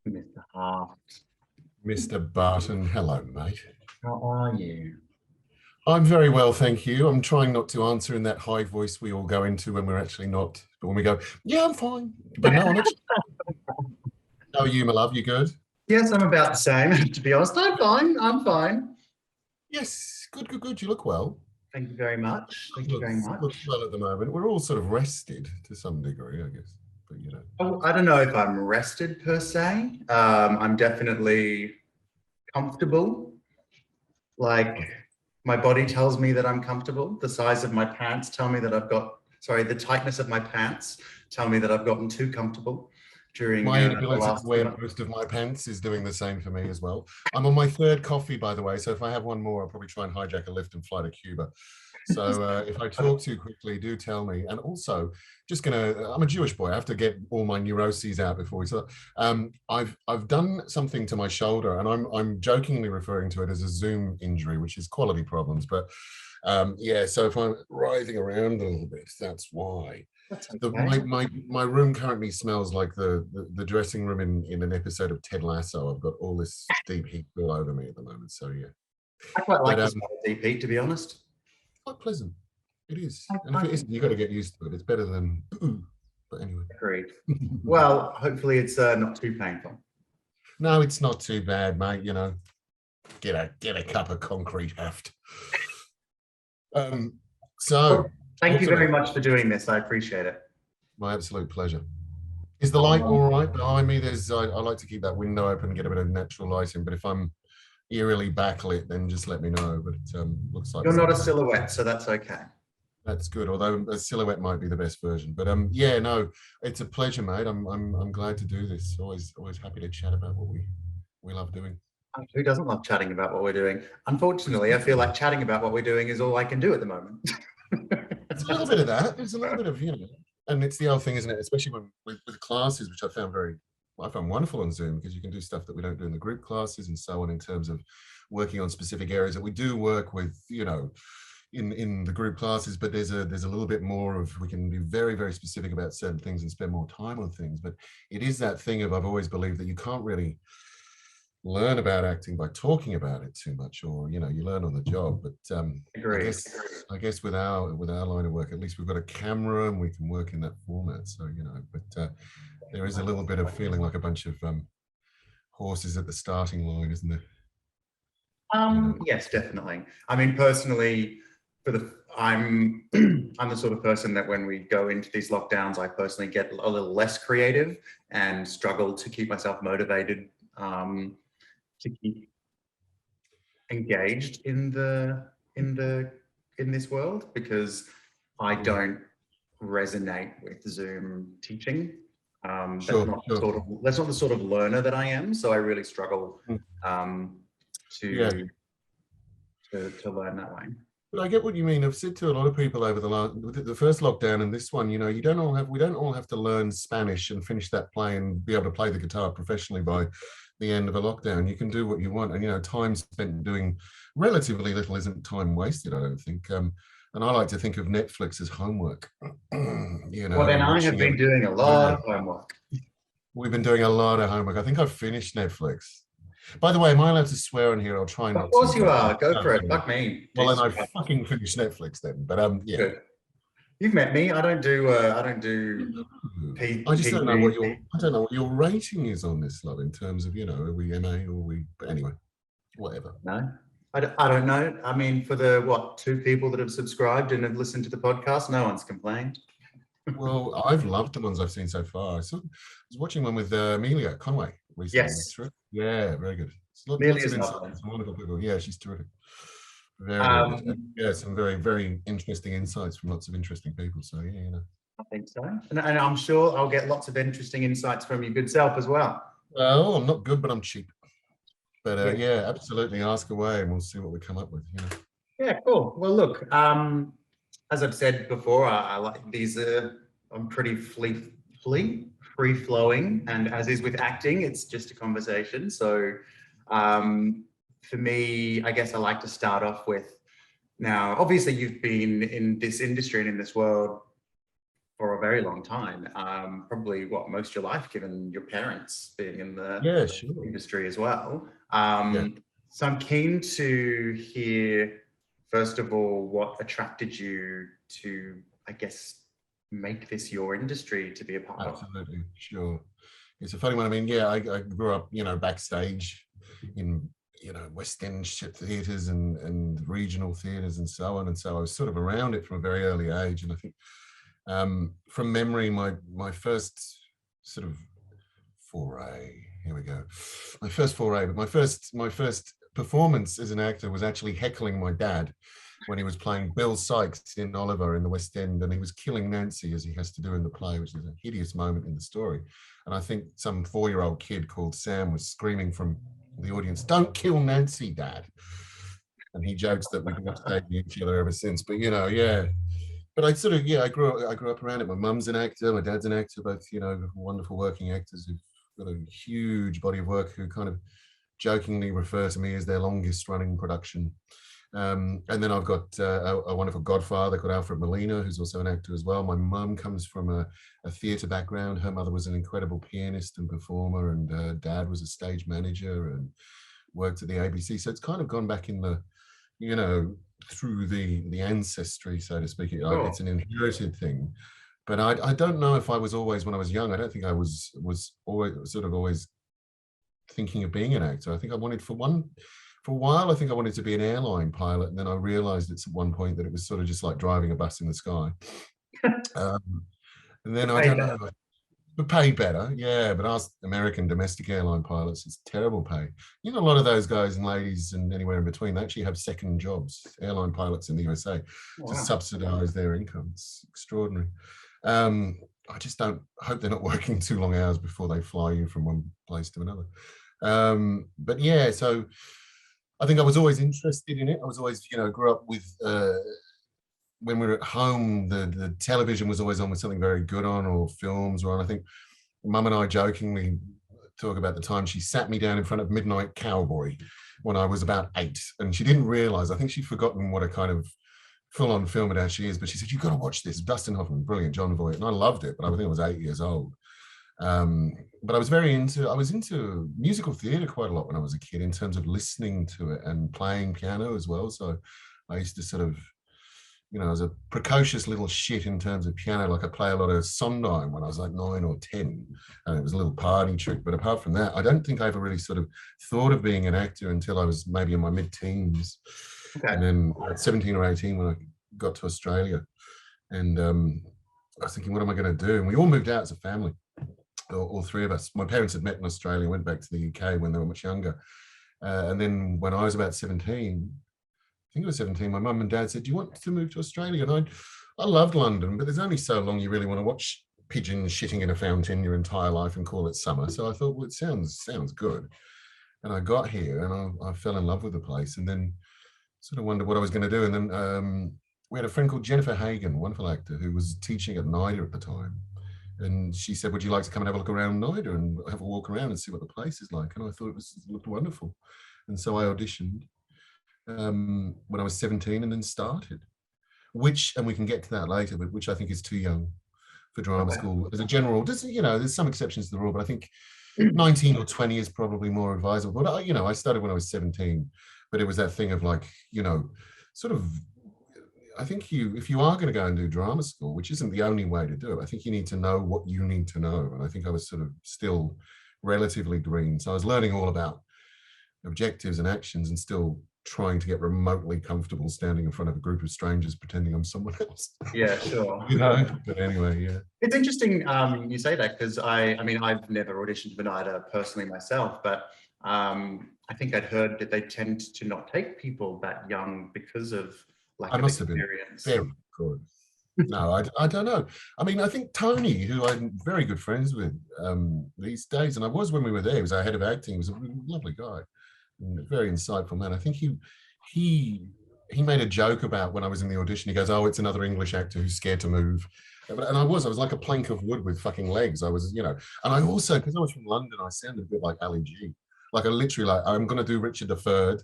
Mr. Haft. Mr. Barton, hello, mate. How are you? I'm very well, thank you. I'm trying not to answer in that high voice we all go into when we're actually not. But when we go, yeah, I'm fine. But no, I'm actually. How are you, my love? You good? Yes, I'm about the same, to be honest. I'm fine. I'm fine. Yes, good, good, good. You look well. Thank you very much. Thank you very Look much. well at the moment. We're all sort of rested to some degree, I guess. But I don't know if I'm rested per se. I'm definitely comfortable. Like my body tells me that I'm comfortable. The size of my pants tell me that the tightness of my pants tell me that I've gotten too comfortable during my the inability to last wear month. most of my pants is doing the same for me as well. I'm on my third coffee, by the way, so if I have one more, I'll probably try and hijack a lift and fly to Cuba. So if I talk too quickly, do tell me. And also, I'm a Jewish boy. I have to get all my neuroses out before we start. I've done something to my shoulder, and I'm jokingly referring to it as a Zoom injury, which is quality problems. But yeah, so if I'm writhing around a little bit, that's why. That's okay. My room currently smells like the dressing room in an episode of Ted Lasso. I've got all this deep heat all over me at the moment. So yeah, I quite like but the smell of DP, to be honest. quite pleasant. It is, and I if it think isn't, you've got to get used to it. It's better than. But anyway. agreed. Well, hopefully it's not too painful. No, it's not too bad, mate. Get a cup of concrete, Haft. So Well, thank you very much for doing this. I appreciate it. my absolute pleasure. Is the light all right behind me? I like to keep that window open and get a bit of natural light in. But if I'm eerily backlit, then just let me know. But it looks like You're not a okay. silhouette, so that's okay. That's good. Although a silhouette might be the best version. But yeah, no, it's a pleasure, mate. I'm glad to do this. Always happy to chat about what we love doing. Who doesn't love chatting about what we're doing? Unfortunately, I feel like chatting about what we're doing is all I can do at the moment. It's a little bit of that. There's a little bit of and it's the old thing, isn't it? Especially with classes, which I found wonderful on Zoom because you can do stuff that we don't do in the group classes and so on in terms of working on specific areas that we do work with, in the group classes, but there's a little bit more of we can be very, very specific about certain things and spend more time on things. But it is that thing of I've always believed that you can't really learn about acting by talking about it too much, or you learn on the job. But I guess with our line of work, at least we've got a camera and we can work in that format. So but there is a little bit of feeling like a bunch of horses at the starting line, isn't there? Yes, definitely. I mean, personally, I'm I'm the sort of person that when we go into these lockdowns, I personally get a little less creative and struggle to keep myself motivated, to keep engaged in this world, because I don't resonate with Zoom teaching. That's not the sort of learner that I am. So I really struggle to learn that way. But I get what you mean. I've said to a lot of people over the first lockdown and this one, we don't all have to learn Spanish and finish that play and be able to play the guitar professionally by the end of a lockdown. You can do what you want, and time spent doing relatively little isn't time wasted, I don't think. And I like to think of Netflix as homework. Well, then I have been doing a lot of homework. We've been doing a lot of homework. I think I've finished Netflix. By the way, am I allowed to swear on here? I'll try not to. Of course you are. Go for it. Fuck me. Well, then I fucking finished Netflix then. But yeah. Good. You've met me. I don't do. I just don't know what your rating is on this, love, in terms of are we MA or we. But anyway, whatever. No, I don't know. I mean, for the 2 people that have subscribed and have listened to the podcast, no one's complained. Well, I've loved the ones I've seen so far. I was watching one with Amelia Conway recently. Yes. Yeah, very good. Amelia's lovely. Wonderful people. Yeah, she's terrific. Very, very good. Yeah, some very, very interesting insights from lots of interesting people. So yeah, I think so, and I'm sure I'll get lots of interesting insights from your good self as well. Well, I'm not good, but I'm cheap. But yeah, absolutely, ask away, and we'll see what we come up with. Yeah, cool. Well, look, as I've said before, I like these. I'm pretty free flowing, and as is with acting, it's just a conversation. So for me, I guess I like to start off with, now obviously you've been in this industry and in this world for a very long time. Probably what, most of your life, given your parents being in the Yeah, sure. industry as well. Yeah. So I'm keen to hear, first of all, what attracted you to, I guess, make this your industry to be a part of. Absolutely, sure. It's a funny one. I mean, yeah, I grew up, you know, backstage in, you know, West End theatres and regional theatres and so on. And so I was sort of around it from a very early age. And I think from memory, my first sort of foray, here we go. My first foray, but my first performance as an actor was actually heckling my dad when he was playing Bill Sykes in Oliver in the West End, and he was killing Nancy as he has to do in the play, which is a hideous moment in the story. And I think some 4-year-old kid called Sam was screaming from the audience, "Don't kill Nancy, Dad." And he jokes that we've been upstaging each other ever since. But you know, yeah. But I sort of, yeah, I grew up around it. My mum's an actor, my dad's an actor, both, you know, wonderful working actors who've got a huge body of work, who kind of jokingly refer to me as their longest running production. And then I've got a wonderful godfather called Alfred Molina, who's also an actor as well. My mum comes from a theatre background. Her mother was an incredible pianist and performer, and her dad was a stage manager and worked at the ABC. So it's kind of gone back in the, you know, through the ancestry, so to speak. It's an inherited thing. But I don't know if I was always, when I was young, I don't think I was always thinking of being an actor. I think I wanted, for a while, I think I wanted to be an airline pilot. And then I realized at one point that it was sort of just like driving a bus in the sky. And then I don't know, but pay better. Yeah, but ask American domestic airline pilots, it's terrible pay. You know, a lot of those guys and ladies and anywhere in between, they actually have second jobs, airline pilots in the USA, to subsidize their income. It's extraordinary. I just hope they're not working too long hours before they fly you from one place to another. But yeah, so I think I was always interested in it. I was always, you know, grew up with, when we were at home, the television was always on with something very good on, or films were on. I think Mum and I jokingly talk about the time she sat me down in front of Midnight Cowboy when I was about 8. And she didn't realize, I think she'd forgotten what a kind of full-on film it actually is, but she said, "You've got to watch this. Dustin Hoffman, brilliant, John Voight." And I loved it, but I think I was 8 years old. But I was into musical theatre quite a lot when I was a kid, in terms of listening to it and playing piano as well. So I used to sort of, you know, I was a precocious little shit in terms of piano. Like I play a lot of Sondheim when I was like 9 or 10, and it was a little party trick. But apart from that, I don't think I ever really sort of thought of being an actor until I was maybe in my mid-teens. Okay. And then at 17 or 18, when I got to Australia, and I was thinking, what am I going to do? And we all moved out as a family, all 3 of us. My parents had met in Australia, went back to the UK when they were much younger. And then when I was about 17, I think it was 17, my mum and dad said, "Do you want to move to Australia?" And I loved London, but there's only so long you really want to watch pigeons shitting in a fountain your entire life and call it summer. So I thought, well, it sounds good. And I got here and I fell in love with the place, and then sort of wondered what I was going to do. And then we had a friend called Jennifer Hagan, a wonderful actor, who was teaching at NIDA at the time. And she said, "Would you like to come and have a look around NIDA and have a walk around and see what the place is like?" And I thought it looked wonderful. And so I auditioned when I was 17, and then started, and we can get to that later, but which I think is too young for drama school as a general. You know, there's some exceptions to the rule, but I think 19 or 20 is probably more advisable. But you know, I started when I was 17, but it was that thing of like, you know, sort of, I think if you are going to go and do drama school, which isn't the only way to do it, I think you need to know what you need to know. And I think I was sort of still relatively green. So I was learning all about objectives and actions, and still trying to get remotely comfortable standing in front of a group of strangers pretending I'm someone else. Yeah, sure. You know, but anyway, yeah. It's interesting you say that, because I mean, I've never auditioned for NIDA personally myself, but I think I'd heard that they tend to not take people that young because of lack of experience. Very good. No, I don't know. I mean, I think Tony, who I'm very good friends with these days, and I was when we were there, he was our head of acting, he was a lovely guy. Very insightful man. I think he made a joke about when I was in the audition. He goes, "Oh, it's another English actor who's scared to move." And I was like a plank of wood with fucking legs. I was, you know, and I also, because I was from London, I sounded a bit like Ali G. Like I literally, like, I'm going to do Richard III.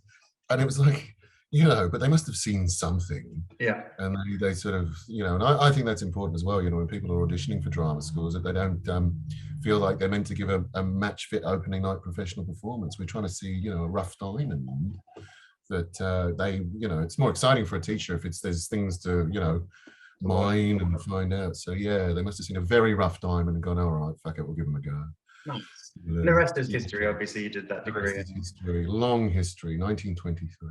And it was like, but they must have seen something. Yeah. And they sort of, and I think that's important as well, when people are auditioning for drama schools, that they don't feel like they're meant to give a match fit opening night professional performance. We're trying to see, a rough diamond that it's more exciting for a teacher if there's things to, mine and find out. So yeah, they must have seen a very rough diamond and gone, all right, fuck it, we'll give them a go. Nice. The rest is history. Obviously, you did that The degree. rest is history, long history, 1923.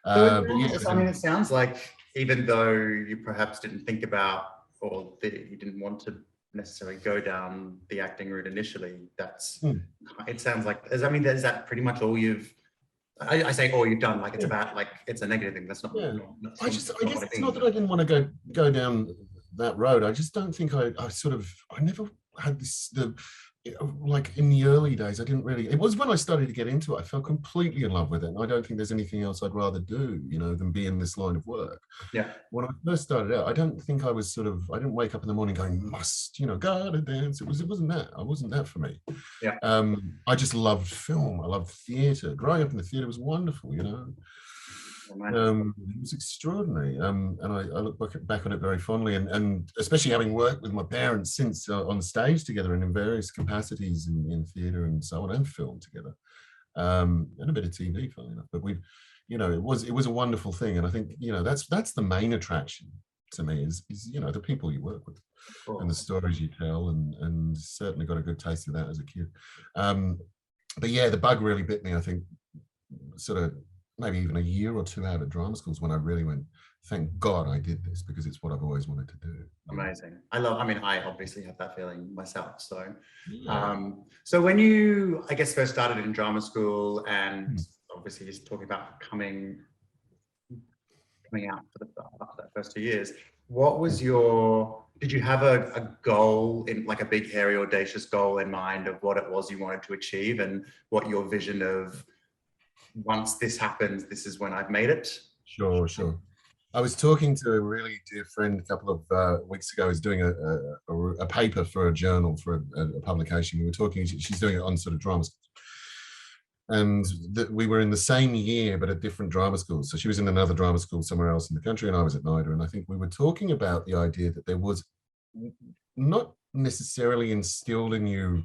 So But yeah, I mean, it sounds like even though you perhaps didn't think about, or that you didn't want to necessarily go down the acting route initially, it sounds like, is that pretty much all you've, I say all you've done, like it's about, like, it's a negative thing. That's not. Yeah. That's I guess what it's not that I didn't want to go down that road. I just don't think I never had this, like in the early days, I didn't really, it was when I started to get into it, I fell completely in love with it. And I don't think there's anything else I'd rather do, than be in this line of work. Yeah. When I first started out, I don't think I was I didn't wake up in the morning going, gotta dance. It wasn't that. I wasn't that for me. Yeah. I just loved film. I loved theatre. Growing up in the theatre was wonderful, it was extraordinary, and I look back on it very fondly, and especially having worked with my parents since on stage together and in various capacities in theatre and so on, and film together, and a bit of TV, funny enough. But it was a wonderful thing, and I think that's the main attraction to me is the people you work with and the stories you tell, and certainly got a good taste of that as a kid. But yeah, the bug really bit me, I think, sort of maybe even a year or two out of drama schools when I really went, thank God I did this, because it's what I've always wanted to do. Amazing. I obviously have that feeling myself. So, so when you, I guess, first started in drama school, and obviously just talking about coming out for that first 2 years, what was did you have a goal, in like a big, hairy, audacious goal in mind of what it was you wanted to achieve, and what your vision of, once this happens, this is when I've made it? Sure. I was talking to a really dear friend a couple of weeks ago. Who's doing a paper for a journal, for a publication. We were talking, she's doing it on sort of drama schools. And we were in the same year, but at different drama schools. So she was in another drama school somewhere else in the country, and I was at NIDA. And I think we were talking about the idea that there was not necessarily instilled in you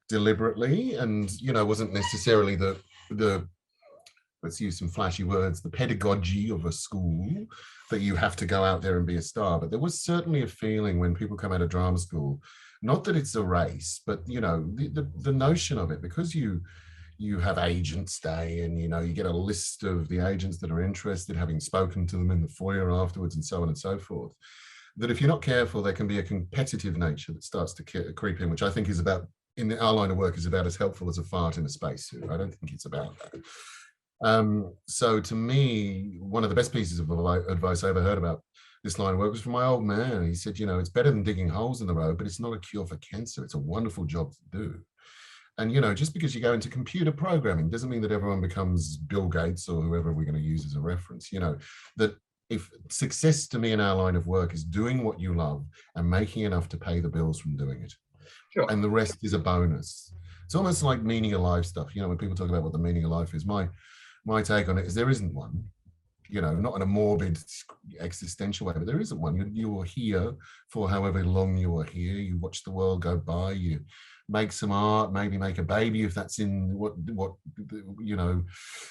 deliberately, and wasn't necessarily the let's use some flashy words, the pedagogy of a school, that you have to go out there and be a star. But there was certainly a feeling when people come out of drama school, not that it's a race, but the notion of it, because you have agents day, and you get a list of the agents that are interested, having spoken to them in the foyer afterwards, and so on and so forth, that if you're not careful, there can be a competitive nature that starts to creep in, which I think is about, in our line of work, is about as helpful as a fart in a spacesuit. I don't think it's about that. So to me, one of the best pieces of advice I ever heard about this line of work was from my old man. He said, it's better than digging holes in the road, but it's not a cure for cancer. It's a wonderful job to do. And, just because you go into computer programming doesn't mean that everyone becomes Bill Gates or whoever we're going to use as a reference. That if success to me in our line of work is doing what you love and making enough to pay the bills from doing it. Sure. And the rest is a bonus. It's almost like meaning of life stuff. When people talk about what the meaning of life is, my take on it is there isn't one, not in a morbid existential way, but there isn't one. You are here for however long you are here. You watch the world go by, you make some art, maybe make a baby if that's in what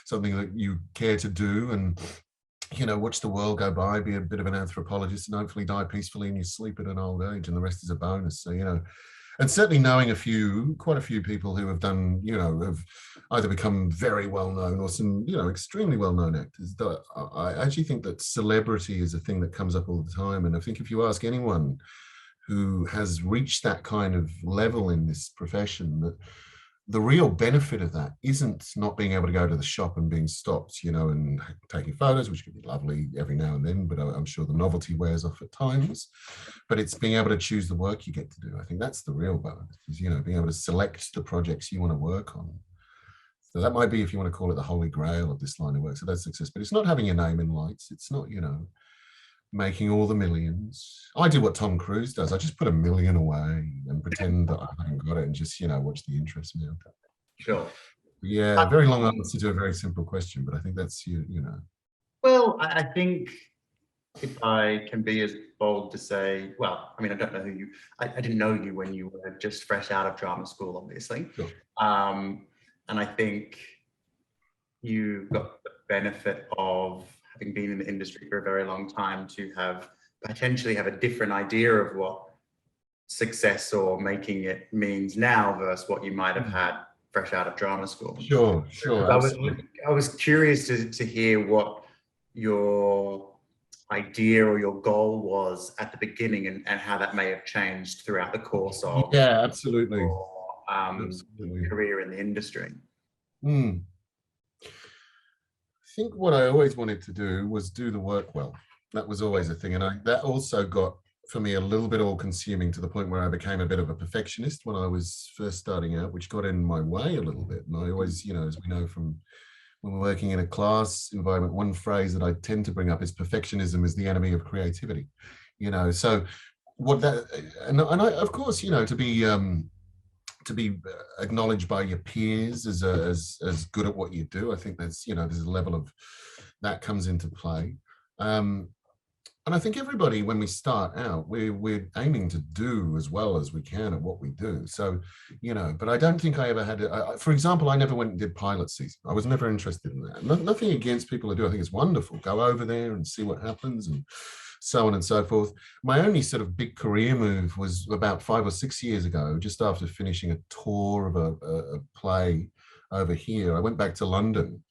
something that you care to do, and watch the world go by, be a bit of an anthropologist, and hopefully die peacefully in your sleep at an old age, and the rest is a bonus. So and certainly knowing quite a few people who have done, have either become very well known or some, extremely well known actors. I actually think that celebrity is a thing that comes up all the time. And I think if you ask anyone who has reached that kind of level in this profession, that the real benefit of that isn't not being able to go to the shop and being stopped, and taking photos, which can be lovely every now and then, but I'm sure the novelty wears off at times. But it's being able to choose the work you get to do. I think that's the real bonus, is, being able to select the projects you want to work on. So that might be, if you want to call it, the holy grail of this line of work. So that's success, but it's not having your name in lights. It's not, making all the millions. I do what Tom Cruise does. I just put $1 million away and pretend that I haven't got it, and just, watch the interest mount. Sure. Yeah, very long answer to a very simple question, but I think that's, Well, I think if I can be as bold to say, well, I mean, I don't know who you, I didn't know you when you were just fresh out of drama school, obviously. Sure. And I think you got the benefit of having been in the industry for a very long time to have potentially have a different idea of what success or making it means now versus what you might have had fresh out of drama school. Sure, sure, absolutely. I was curious to hear what your idea or your goal was at the beginning and how that may have changed throughout the course of Yeah, absolutely. your Absolutely. career in the industry. I think what I always wanted to do was do the work well. That was always a thing. And that also got, for me, a little bit all consuming to the point where I became a bit of a perfectionist when I was first starting out, which got in my way a little bit. And I always, you know, as we know from when we're working in a class environment, one phrase that I tend to bring up is perfectionism is the enemy of creativity. You know, so what that, and I, of course, you know, to be acknowledged by your peers as good at what you do, I think that's, you know, there's a level of that comes into play. And I think everybody, when we start out, we're aiming to do as well as we can at what we do. So, you know, but I don't think I ever had, for example, I never went and did pilot season. I was never interested in that. Nothing against people who do. I think it's wonderful. Go over there and see what happens and so on and so forth. My only sort of big career move was about 5 or 6 years ago, just after finishing a tour of a play over here. I went back to London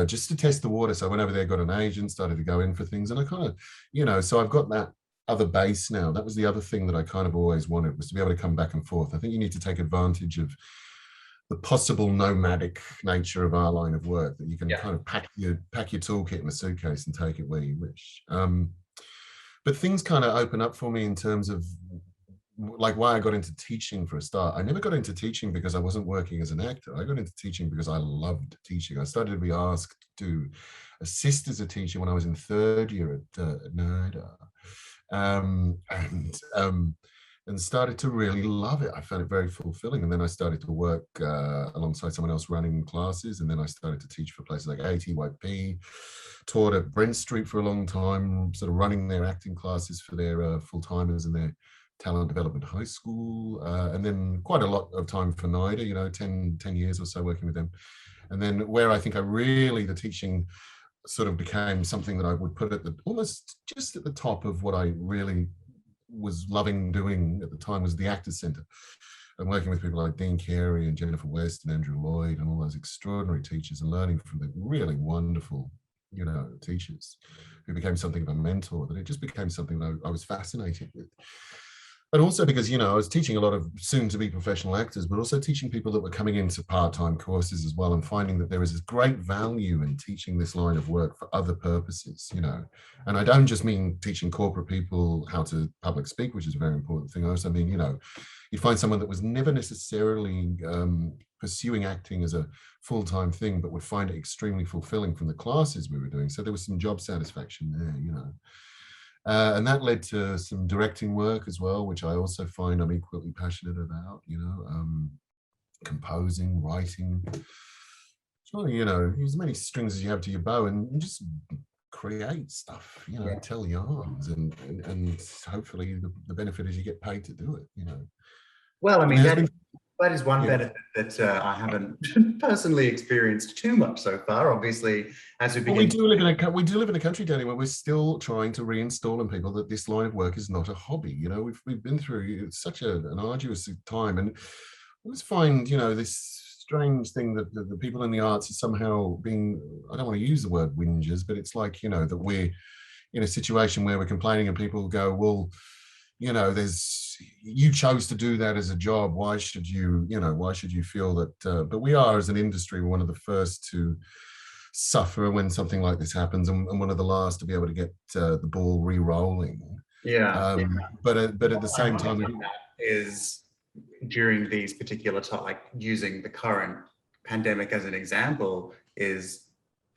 just to test the water. So I went over there, got an agent, started to go in for things. And I kind of, you know, so I've got that other base now. That was the other thing that I kind of always wanted, was to be able to come back and forth. I think you need to take advantage of the possible nomadic nature of our line of work, that you can kind of pack your toolkit in a suitcase and take it where you wish. But things kind of open up for me in terms of like why I got into teaching for a start. I never got into teaching because I wasn't working as an actor. I got into teaching because I loved teaching. I started to be asked to assist as a teacher when I was in 3rd year at NIDA, and started to really love it. I found it very fulfilling. And then I started to work alongside someone else running classes. And then I started to teach for places like ATYP, taught at Brent Street for a long time, sort of running their acting classes for their full-timers and their talent development high school, and then quite a lot of time for NIDA, you know, 10 years or so working with them. And then where I think the teaching sort of became something that I would put at the almost just at the top of what I really was loving doing at the time was the Actors Centre. And working with people like Dean Carey and Jennifer West and Andrew Lloyd and all those extraordinary teachers, and learning from the really wonderful, you know, teachers who became something of a mentor, that it just became something that I was fascinated with. And also because, you know, I was teaching a lot of soon-to-be professional actors, but also teaching people that were coming into part-time courses as well, and finding that there is this great value in teaching this line of work for other purposes, you know. And I don't just mean teaching corporate people how to public speak, which is a very important thing. I also mean, you know, you'd find someone that was never necessarily pursuing acting as a full-time thing, but would find it extremely fulfilling from the classes we were doing. So there was some job satisfaction there, you know. And that led to some directing work as well, which I also find I'm equally passionate about, you know, composing, writing, trying to, you know, use as many strings as you have to your bow and just create stuff, you know, tell yarns, and hopefully the benefit is you get paid to do it, you know. Well, I mean, that is one benefit that I haven't personally experienced too much so far. Obviously, as we begin, we do live in a country, Danny, where we're still trying to reinstall in people that this line of work is not a hobby. You know, we've been through such an arduous time, and I just find, you know, this strange thing that the people in the arts are somehow being, I don't want to use the word whingers, but it's like, you know, that we're in a situation where we're complaining and people go, well, you know, you chose to do that as a job. Why should you feel that? But we are, as an industry, one of the first to suffer when something like this happens, and one of the last to be able to get the ball re-rolling. But at the same time, is during these particular like using the current pandemic as an example, is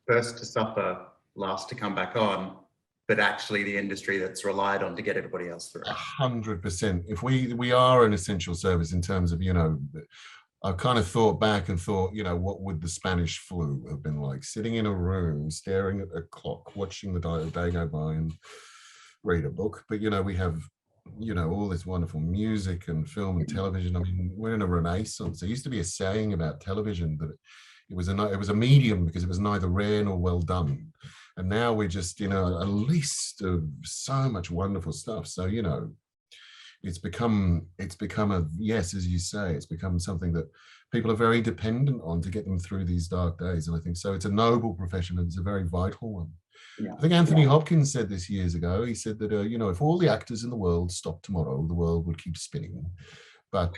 first to suffer, last to come back on. But actually the industry that's relied on to get everybody else through. 100%. If we are an essential service in terms of, you know, I kind of thought back and thought, you know, what would the Spanish flu have been like? Sitting in a room, staring at a clock, watching the day go by and read a book. But, you know, we have, you know, all this wonderful music and film and television. I mean, we're in a renaissance. There used to be a saying about television that it was a medium because it was neither rare nor well done. And now we're just, you know, a list of so much wonderful stuff. So, you know, it's become a, yes, as you say, it's become something that people are very dependent on to get them through these dark days. And I think so it's a noble profession and it's a very vital one. Yeah. I think Anthony Hopkins said this years ago. He said that you know, if all the actors in the world stopped tomorrow, the world would keep spinning, but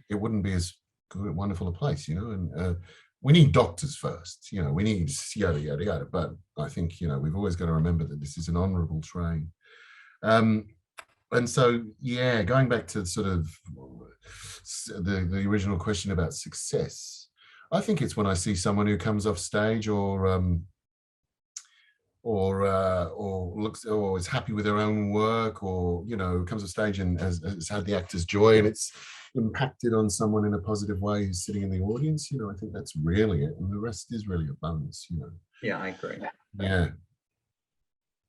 it wouldn't be as good, wonderful a place, you know. And we need doctors first, you know, we need yada yada yada, but I think, you know, we've always got to remember that this is an honorable trade. And so, yeah, going back to sort of the original question about success, I think it's when I see someone who comes off stage or looks or is happy with their own work, or, you know, comes off stage and has had the actor's joy and it's impacted on someone in a positive way who's sitting in the audience. You know, I think that's really it, and the rest is really a bonus, you know. Yeah, I agree. Yeah.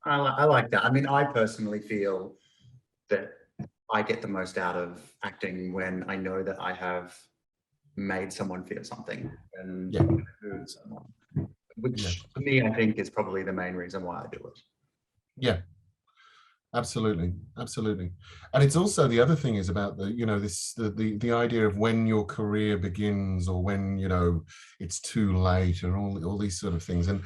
I like that. I mean, I personally feel that I get the most out of acting when I know that I have made someone feel something and moved someone, which for me, I think is probably the main reason why I do it. Yeah, absolutely, absolutely. And it's also, the other thing is about the, you know, this the idea of when your career begins or when, you know, it's too late and all these sort of things. And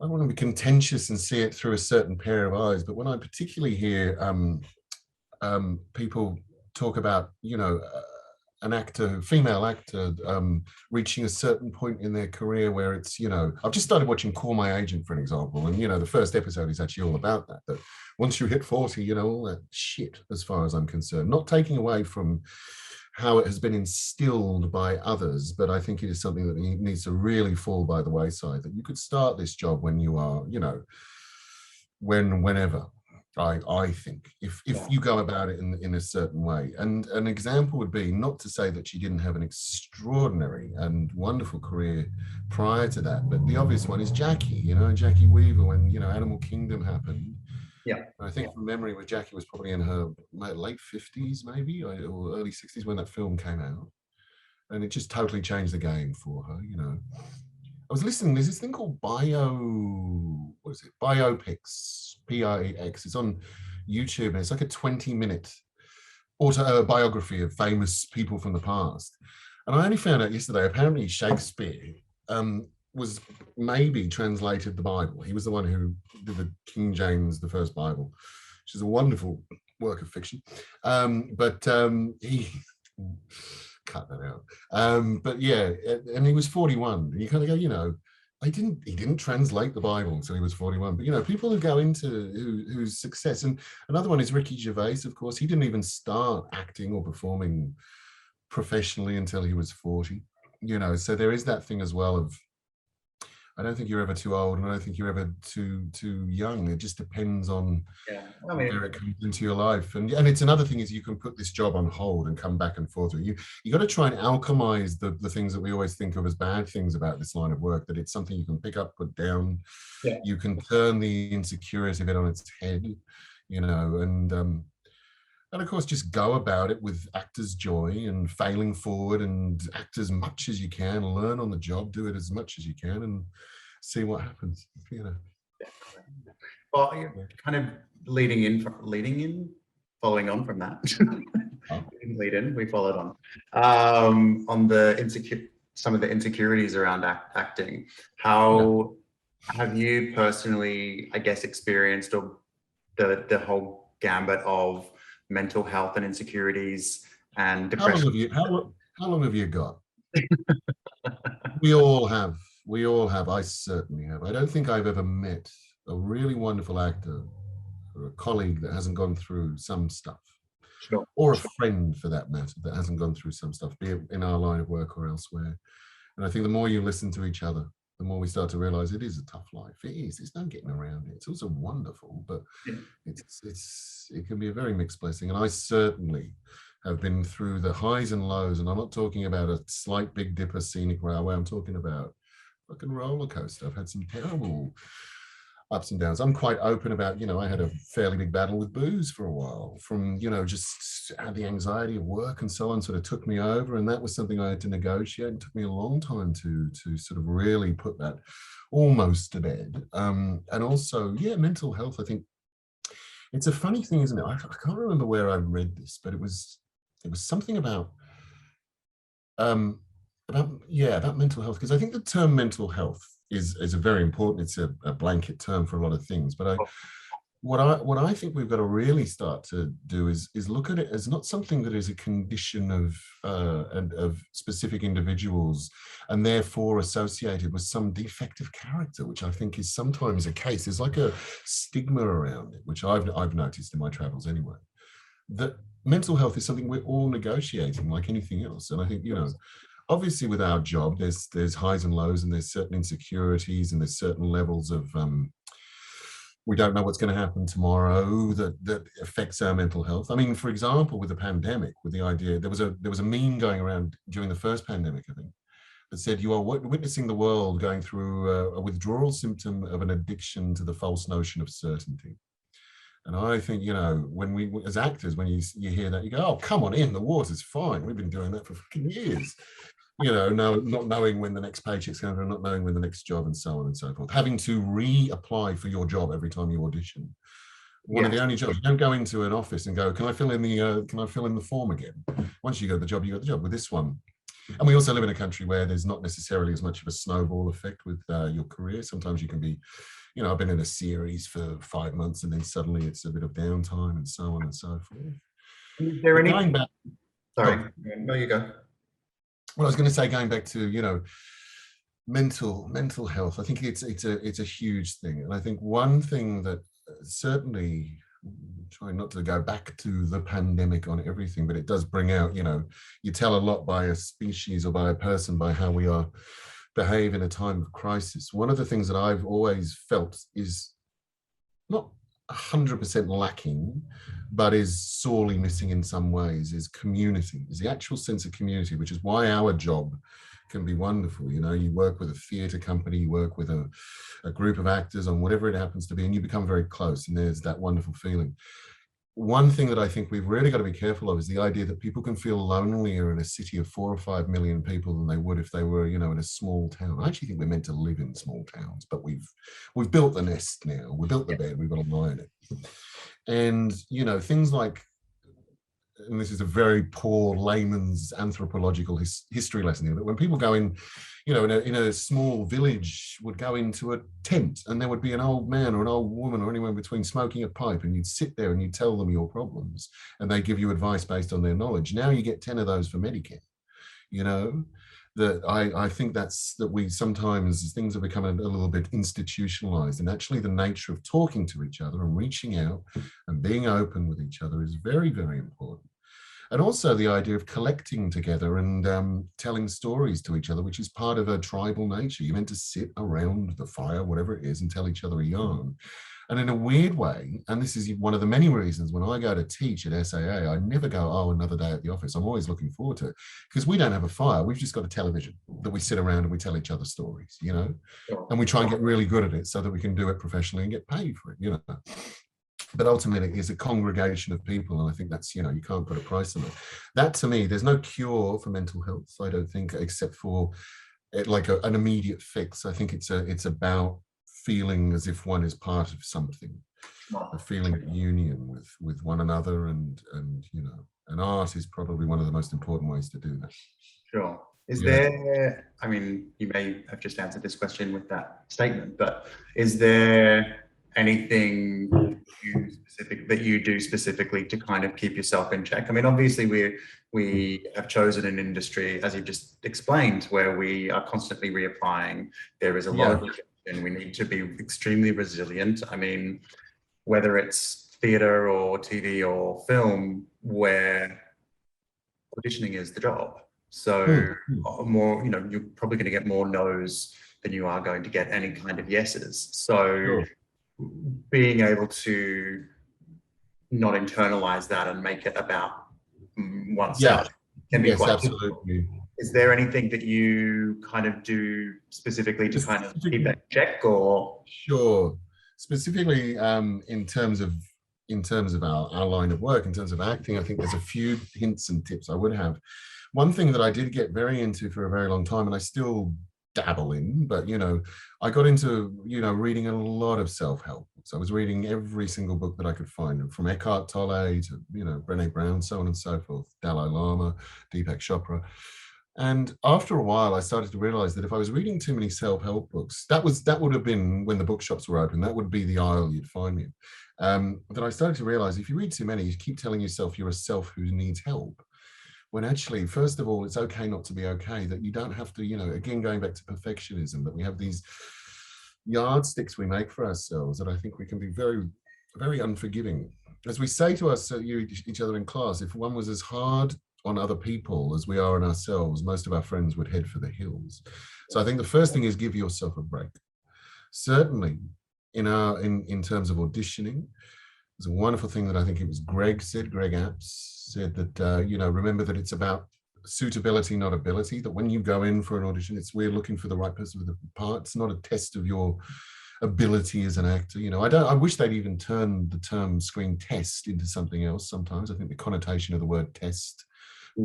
I don't want to be contentious and see it through a certain pair of eyes, but when I particularly hear people talk about, you know, an actor, female actor, reaching a certain point in their career where it's, you know, I've just started watching Call My Agent, for an example, and, you know, the first episode is actually all about that once you hit 40, you know, all that shit, as far as I'm concerned, not taking away from how it has been instilled by others, but I think it is something that needs to really fall by the wayside, that you could start this job when you are, you know, whenever. I think if you go about it in a certain way. And an example would be, not to say that she didn't have an extraordinary and wonderful career prior to that, but the obvious one is Jackie, you know, Jackie Weaver, when, you know, Animal Kingdom happened. Yeah. I think from memory, where Jackie was probably in her late 50s, maybe, or early 60s when that film came out. And it just totally changed the game for her, you know. I was listening, there's this thing called Biopics, P-I-X. It's on YouTube, and it's like a 20-minute autobiography of famous people from the past. And I only found out yesterday, apparently Shakespeare was maybe translated the Bible. He was the one who did the King James, the first Bible, which is a wonderful work of fiction. But he... cut that out. But yeah, and he was 41. And you kind of go, you know, he didn't translate the Bible until he was 41. But, you know, people who go into whose success, and another one is Ricky Gervais, of course. He didn't even start acting or performing professionally until he was 40. You know, so there is that thing as well of, I don't think you're ever too old, and I don't think you're ever too young. It just depends on where it comes into your life. And it's another thing is, you can put this job on hold and come back and forth. You got to try and alchemize the things that we always think of as bad things about this line of work, that it's something you can pick up, put down. Yeah. You can turn the insecurity of it on its head, you know, and of course, just go about it with actor's joy and failing forward, and act as much as you can, learn on the job, do it as much as you can, and see what happens, you know. Well, you're kind of following on from that. We didn't lead in, we followed on the some of the insecurities around acting. How have you personally, I guess, experienced or the whole gambit of mental health and insecurities and depression? How long have you got? We all have. I certainly have. I don't think I've ever met a really wonderful actor or a colleague that hasn't gone through some stuff. Sure. Or a friend, for that matter, that hasn't gone through some stuff, be it in our line of work or elsewhere. And I think the more you listen to each other, the more we start to realize it is a tough life. It is. There's no getting around it. It's also wonderful, but it can be a very mixed blessing. And I certainly have been through the highs and lows, and I'm not talking about a slight Big Dipper scenic railway. I'm talking about fucking roller coaster. I've had some terrible ups and downs. I'm quite open about, you know, I had a fairly big battle with booze for a while, from, you know, just had the anxiety of work and so on sort of took me over. And that was something I had to negotiate. It took me a long time to sort of really put that almost to bed. And also, yeah, mental health, I think it's a funny thing, isn't it? I can't remember where I read this, but it was something um, about mental health, because I think the term mental health is a very important. It's a blanket term for a lot of things. But what I think we've got to really start to do is look at it as not something that is a condition of specific individuals and therefore associated with some defective character, which I think is sometimes a case. There's like a stigma around it, which I've noticed in my travels anyway, that mental health is something we're all negotiating like anything else. And I think, you know, obviously with our job, there's highs and lows, and there's certain insecurities, and there's certain levels of we don't know what's going to happen tomorrow that affects our mental health. I mean, for example, with the pandemic, with the idea, there was a meme going around during the first pandemic, I think, that said you are witnessing the world going through a withdrawal symptom of an addiction to the false notion of certainty. And I think, you know, when we, as actors, when you hear that, you go, oh, come on in, the water's fine. We've been doing that for fucking years. You know, not knowing when the next paycheck's going to, not knowing when the next job, and so on and so forth. Having to reapply for your job every time you audition. One of the only jobs, you don't go into an office and go, can I fill in the form again? Once you got the job, you got the job. With this one, and we also live in a country where there's not necessarily as much of a snowball effect with your career. Sometimes you can be, you know, I've been in a series for 5 months and then suddenly it's a bit of downtime and so on and so forth. Is there any... Going back, Sorry, no, you go. Well, I was going to say, going back to, you know, mental health, I think it's a huge thing. And I think one thing that certainly, trying not to go back to the pandemic on everything, but it does bring out, you know, you tell a lot by a species or by a person by how we are behave in a time of crisis. One of the things that I've always felt is not 100% lacking, but is sorely missing in some ways, is community, is the actual sense of community, which is why our job can be wonderful. You know, you work with a theatre company, you work with a group of actors on whatever it happens to be, and you become very close, and there's that wonderful feeling. One thing that I think we've really got to be careful of is the idea that people can feel lonelier in a city of 4 or 5 million people than they would if they were, you know, in a small town. I actually think we're meant to live in small towns, but we've built the nest now. We built the bed, we've got to lie in it. And, you know, things like, and this is a very poor layman's anthropological history lesson here, but when people go in, you know, in a small village, would go into a tent and there would be an old man or an old woman or anyone between smoking a pipe, and you'd sit there and you'd tell them your problems and they give you advice based on their knowledge. Now you get 10 of those for Medicare, you know. That I think that we sometimes, things have become a little bit institutionalized, and actually the nature of talking to each other and reaching out and being open with each other is very, very important. And also the idea of collecting together and telling stories to each other, which is part of a tribal nature. You're meant to sit around the fire, whatever it is, and tell each other a yarn. And in a weird way, and this is one of the many reasons when I go to teach at SAA, I never go, oh, another day at the office. I'm always looking forward to it, because we don't have a fire. We've just got a television that we sit around and we tell each other stories, you know, and we try and get really good at it so that we can do it professionally and get paid for it, you know. But ultimately it's a congregation of people, and I think that's, you know, you can't put a price on it. That, to me, there's no cure for mental health, I don't think, except for like an immediate fix. I think it's about feeling as if one is part of something, a feeling of union with one another, and you know, and art is probably one of the most important ways to do that. Sure. Is there, I mean, you may have just answered this question with that statement, but is there anything that you do specifically to kind of keep yourself in check? I mean, obviously we have chosen an industry, as you've just explained, where we are constantly reapplying. There is a lot of rejection. We need to be extremely resilient. I mean, whether it's theatre or TV or film, where auditioning is the job. So more, you know, you're probably going to get more no's than you are going to get any kind of yeses. So being able to not internalize that and make it about oneself can be Yes, quite difficult. absolutely. Is there anything that you kind of do specifically to kind of keep that in check, or? Sure. Specifically, in terms of our line of work, in terms of acting, I think there's a few hints and tips I would have. One thing that I did get very into for a very long time, and I still dabble in, but I got into reading a lot of self-help books. I was reading every single book that I could find, from Eckhart Tolle to Brené Brown, so on and so forth, Dalai Lama, Deepak Chopra. And after a while, I started to realize that if I was reading too many self-help books, that would have been when the bookshops were open. That would be the aisle you'd find me in. But I started to realize if you read too many, you keep telling yourself you're a self who needs help. When actually, first of all, it's okay not to be okay, that you don't have to, again, going back to perfectionism, that we have these yardsticks we make for ourselves that I think we can be very, very unforgiving. As we say to us, each other in class, if one was as hard on other people as we are on ourselves, most of our friends would head for the hills. So I think the first thing is give yourself a break. Certainly in terms of auditioning, there's a wonderful thing that I think it was Greg Apps said that, remember that it's about suitability, not ability, that when you go in for an audition, we're looking for the right person for the part. It's not a test of your ability as an actor. I wish they'd even turn the term screen test into something else sometimes. I think the connotation of the word test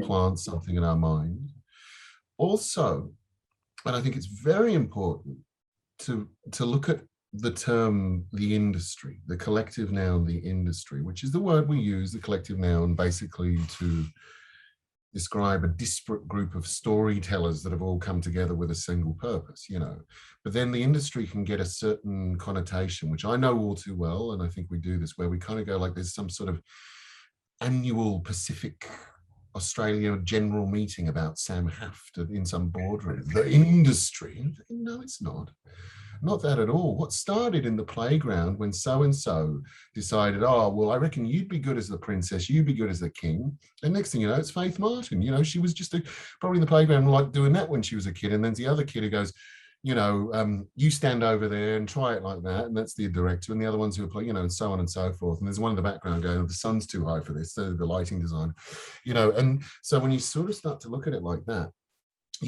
plants something in our mind. Also, and I think it's very important to look at the term, the industry, the collective noun, the industry, which is the word we use, the collective noun, basically to describe a disparate group of storytellers that have all come together with a single purpose, But then the industry can get a certain connotation, which I know all too well, and I think we do this, where we kind of go like there's some sort of annual Pacific Australia general meeting about Sam Haft in some boardroom. The industry. No, it's not. Not that at all. What started in the playground when so-and-so decided, oh, well, I reckon you'd be good as the princess, you'd be good as the king. And next thing you know, it's Faith Martin. She was just probably in the playground like doing that when she was a kid. And then the other kid who goes, you stand over there and try it like that. And that's the director. And the other ones who are playing, and so on and so forth. And there's one in the background going, the sun's too high for this, so the lighting design, And so when you sort of start to look at it like that,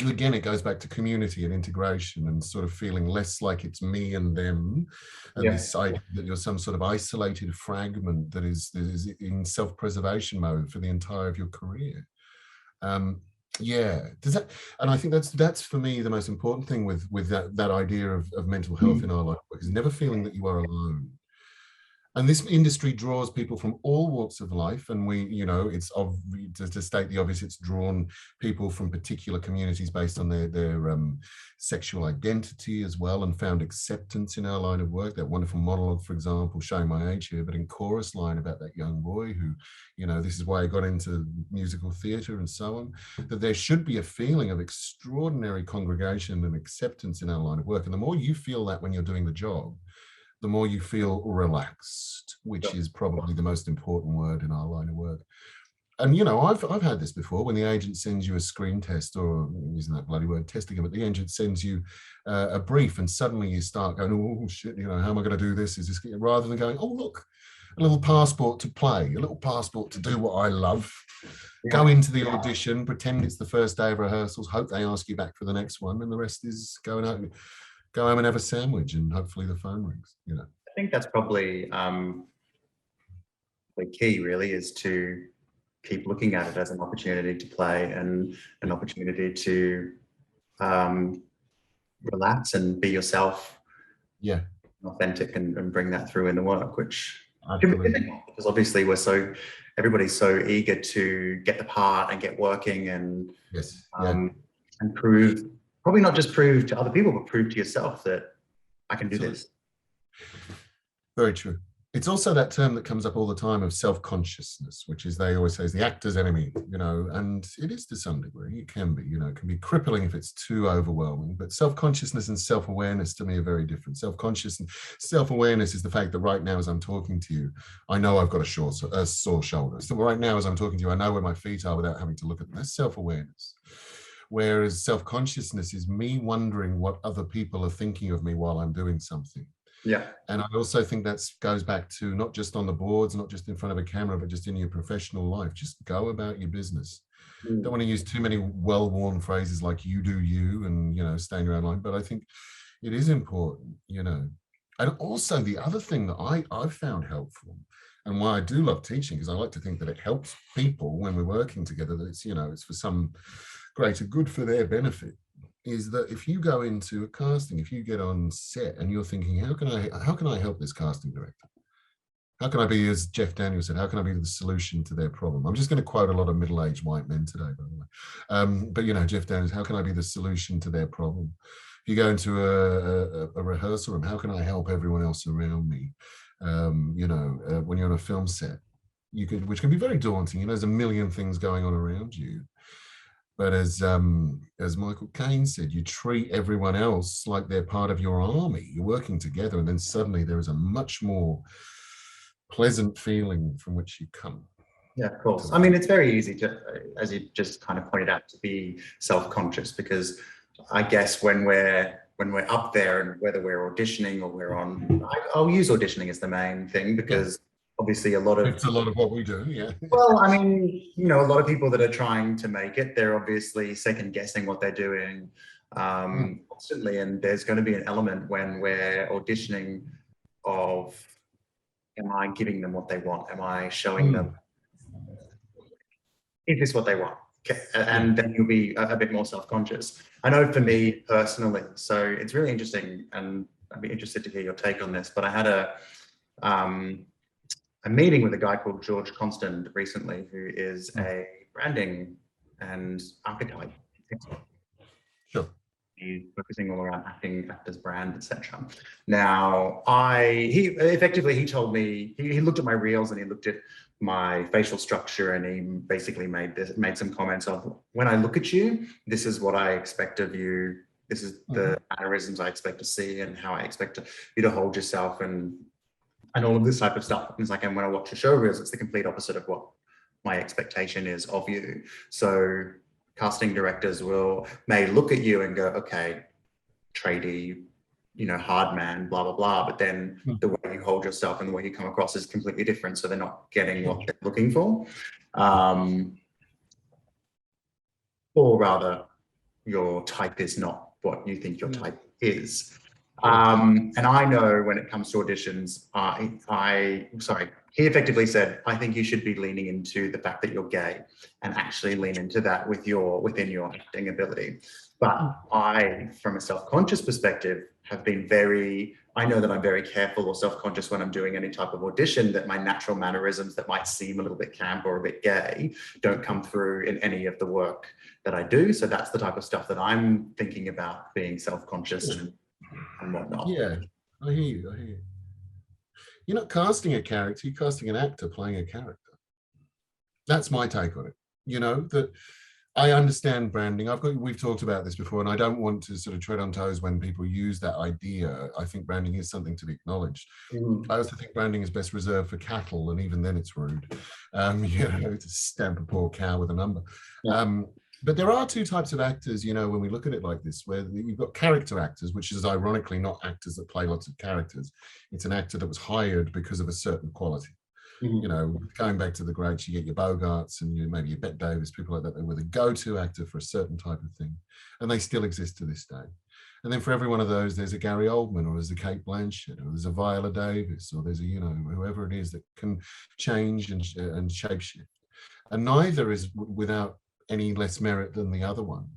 again, it goes back to community and integration and sort of feeling less like it's me and them, and this idea that you're some sort of isolated fragment that is in self-preservation mode for the entire of your career. Does that? And I think that's for me the most important thing with that idea of mental health in our life, is never feeling that you are alone. And this industry draws people from all walks of life, and it's to state the obvious, it's drawn people from particular communities based on their sexual identity as well, and found acceptance in our line of work. That wonderful monologue, for example, showing my age here, but in chorus line about that young boy who, this is why he got into musical theatre and so on, that there should be a feeling of extraordinary congregation and acceptance in our line of work. And the more you feel that when you're doing the job, the more you feel relaxed, which is probably the most important word in our line of work. And, I've had this before, when the agent sends you a screen test, or using that bloody word testing them, but the agent sends you a brief, and suddenly you start going, oh shit, how am I going to do this? Is this, rather than going, oh, look, a little passport to play, a little passport to do what I love. Go into the audition, pretend it's the first day of rehearsals, hope they ask you back for the next one, and the rest is going out. Go home and have a sandwich, and hopefully the phone rings. I think that's probably the key, really, is to keep looking at it as an opportunity to play and an opportunity to relax and be yourself, authentic, and bring that through in the work, which because obviously everybody's so eager to get the part and get working and and prove. Probably not just prove to other people, but prove to yourself that I can do this. Very true. It's also that term that comes up all the time of self-consciousness, which is, they always say, is the actor's enemy, and it is to some degree. It can be, it can be crippling if it's too overwhelming. But self-consciousness and self-awareness to me are very different. Self-awareness is the fact that right now, as I'm talking to you, I know I've got a sore shoulder. So right now, as I'm talking to you, I know where my feet are without having to look at them. That's self-awareness. Whereas self-consciousness is me wondering what other people are thinking of me while I'm doing something. Yeah. And I also think that goes back to not just on the boards, not just in front of a camera, but just in your professional life. Just go about your business. Don't want to use too many well-worn phrases like you do you and, you know, stay in your own line. But I think it is important, you know. And also the other thing that I've found helpful and why I do love teaching is I like to think that it helps people when we're working together, that it's, you know, it's for some greater good for their benefit, is that if you go into a casting, if you get on set and you're thinking, how can I help this casting director? How can I be, as Jeff Daniels said, how can I be the solution to their problem? I'm just going to quote a lot of middle-aged white men today, by the way. But, you know, Jeff Daniels, how can I be the solution to their problem? If you go into a rehearsal room, how can I help everyone else around me? You know, when you're on a film set, which can be very daunting. You know, there's a million things going on around you. But as Michael Caine said, you treat everyone else like they're part of your army. You're working together, and then suddenly there is a much more pleasant feeling from which you come. Yeah, of course. I mean, it's very easy to, as you just kind of pointed out, to be self-conscious, because I guess when we're up there, and whether we're auditioning or we're on, I'll use auditioning as the main thing, because obviously It's a lot of what we do, yeah. Well, I mean, you know, a lot of people that are trying to make it, they're obviously second guessing what they're doing constantly, and there's going to be an element when we're auditioning of, am I giving them what they want? Am I showing them, is this what they want? Okay. And then you'll be a bit more self-conscious. I know for me personally, so it's really interesting, and I'd be interested to hear your take on this, but I had a meeting with a guy called George Constant recently, who is a branding and archetype expert. Sure. He's focusing all around actors, brand, etc. Now, he told me, he looked at my reels and he looked at my facial structure, and he basically made some comments of, when I look at you, this is what I expect of you. This is the mannerisms I expect to see, and how I expect you to hold yourself, and all of this type of stuff. And it's like, and when I watch your show reels, it's the complete opposite of what my expectation is of you. So casting directors may look at you and go, okay, tradie, you know, hard man, blah, blah, blah. But then the way you hold yourself and the way you come across is completely different. So they're not getting what they're looking for. Or rather, your type is not what you think your type is. And I know when it comes to auditions, he effectively said, I think you should be leaning into the fact that you're gay, and actually lean into that within your acting ability. But I, from a self-conscious perspective, have been I know that I'm very careful or self-conscious when I'm doing any type of audition, that my natural mannerisms that might seem a little bit camp or a bit gay don't come through in any of the work that I do. So that's the type of stuff that I'm thinking about, being self-conscious and whatnot. Yeah, I hear you. You're not casting a character, you're casting an actor playing a character. That's my take on it. You know, that I understand branding. We've talked about this before, and I don't want to sort of tread on toes when people use that idea. I think branding is something to be acknowledged. I also think branding is best reserved for cattle, and even then it's rude. You know, to stamp a poor cow with a number. But there are two types of actors, you know, when we look at it like this, where you've got character actors, which is ironically not actors that play lots of characters. It's an actor that was hired because of a certain quality. You know, going back to the greats, you get your Bogarts and maybe your Bette Davis, people like that. They were the go-to actor for a certain type of thing, and they still exist to this day. And then for every one of those, there's a Gary Oldman, or there's a Kate Blanchett, or there's a Viola Davis, or there's a, you know, whoever it is that can change and shapeshift. And neither is without any less merit than the other one.